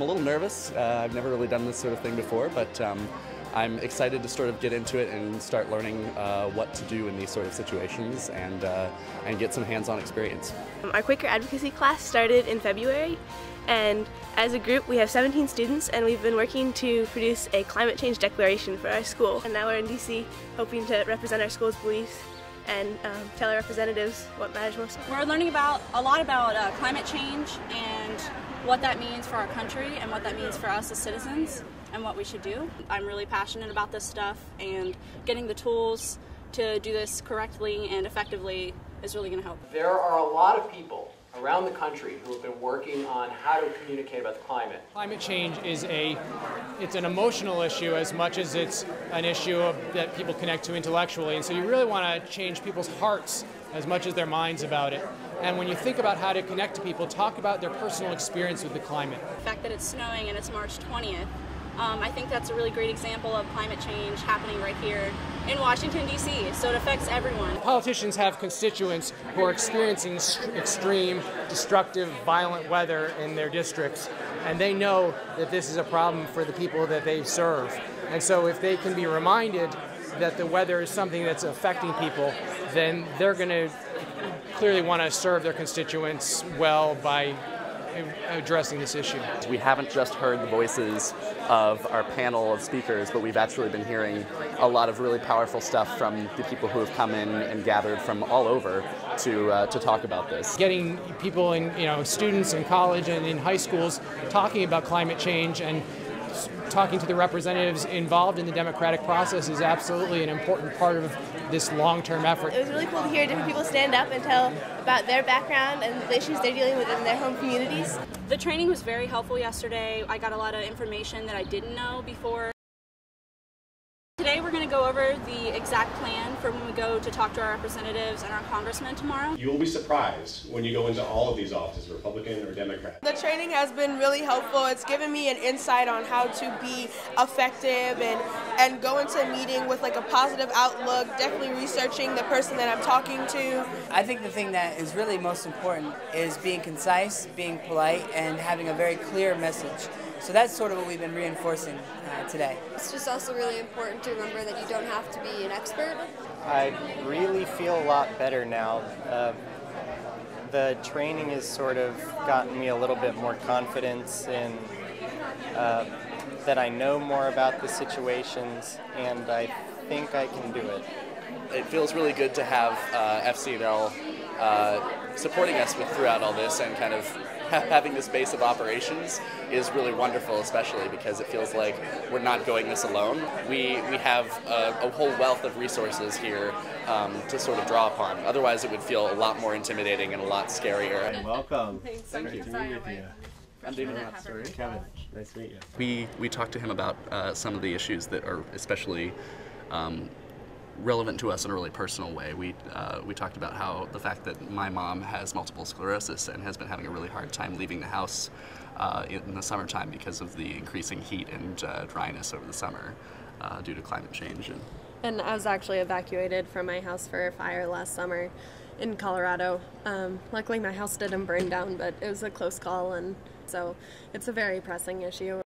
I'm a little nervous. I've never really done this sort of thing before, but I'm excited to sort of get into it and start learning what to do in these sort of situations and get some hands-on experience. Our Quaker advocacy class started in February, and as a group we have 17 students, and we've been working to produce a climate change declaration for our school. And now we're in DC hoping to represent our school's beliefs and tell our representatives what matters most. We're learning a lot about climate change and what that means for our country and what that means for us as citizens and what we should do. I'm really passionate about this stuff, and getting the tools to do this correctly and effectively is really going to help. There are a lot of people around the country who have been working on how to communicate about the climate. Climate change is it's an emotional issue as much as it's an issue that people connect to intellectually, and so you really want to change people's hearts as much as their minds about it. And when you think about how to connect to people, talk about their personal experience with the climate. The fact that it's snowing and it's March 20th, I think that's a really great example of climate change happening right here in Washington, D.C., so it affects everyone. Politicians have constituents who are experiencing extreme, destructive, violent weather in their districts, and they know that this is a problem for the people that they serve. And so if they can be reminded that the weather is something that's affecting people, then they're going to clearly want to serve their constituents well by addressing this issue. We haven't just heard the voices of our panel of speakers, but we've actually been hearing a lot of really powerful stuff from the people who have come in and gathered from all over to talk about this. Getting people in, students in college and in high schools talking about climate change and talking to the representatives involved in the democratic process is absolutely an important part of this long-term effort. It was really cool to hear different people stand up and tell about their background and the issues they're dealing with in their home communities. The training was very helpful yesterday. I got a lot of information that I didn't know before. Today we're going to go over the exact plan for when we go to talk to our representatives and our congressmen tomorrow. You will be surprised when you go into all of these offices, Republican or Democrat. The training has been really helpful. It's given me an insight on how to be effective and go into a meeting with like a positive outlook, definitely researching the person that I'm talking to. I think the thing that is really most important is being concise, being polite, and having a very clear message. So that's sort of what we've been reinforcing today. It's just also really important to remember that you don't have to be an expert. I really feel a lot better now. The training has sort of gotten me a little bit more confidence in that I know more about the situations, and I think I can do it. It feels really good to have FCNL supporting us throughout all this, and kind of having this base of operations is really wonderful, especially because it feels like we're not going this alone. We have a whole wealth of resources here to sort of draw upon. Otherwise it would feel a lot more intimidating and a lot scarier. Hey, welcome. Thank you. Great to meet with you. I'm David. Sorry. Kevin, nice to meet you. We talked to him about some of the issues that are especially relevant to us in a really personal way. We talked about how the fact that my mom has multiple sclerosis and has been having a really hard time leaving the house in the summertime because of the increasing heat and dryness over the summer due to climate change. And I was actually evacuated from my house for a fire last summer in Colorado. Luckily my house didn't burn down, but it was a close call, and so it's a very pressing issue.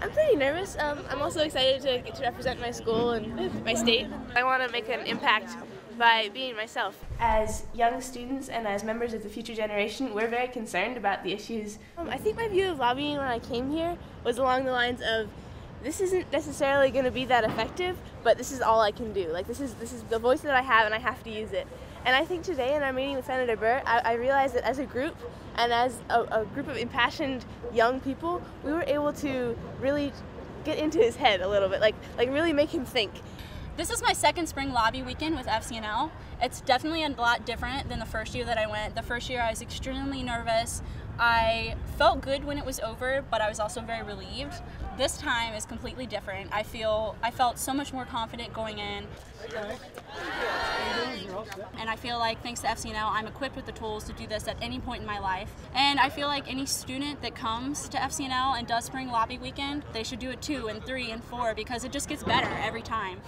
I'm pretty nervous. I'm also excited to get to represent my school and my state. I want to make an impact by being myself. As young students and as members of the future generation, we're very concerned about the issues. I think my view of lobbying when I came here was along the lines of, this isn't necessarily going to be that effective, but this is all I can do. Like this is the voice that I have, and I have to use it. And I think today in our meeting with Senator Burr, I realized that as a group and as a group of impassioned young people, we were able to really get into his head a little bit, like really make him think. This is my second spring lobby weekend with FCNL. It's definitely a lot different than the first year that I went. The first year I was extremely nervous. I felt good when it was over, but I was also very relieved. This time is completely different. I felt so much more confident going in. And I feel like thanks to FCNL, I'm equipped with the tools to do this at any point in my life. And I feel like any student that comes to FCNL and does spring lobby weekend, they should do it 2 and 3 and 4 because it just gets better every time.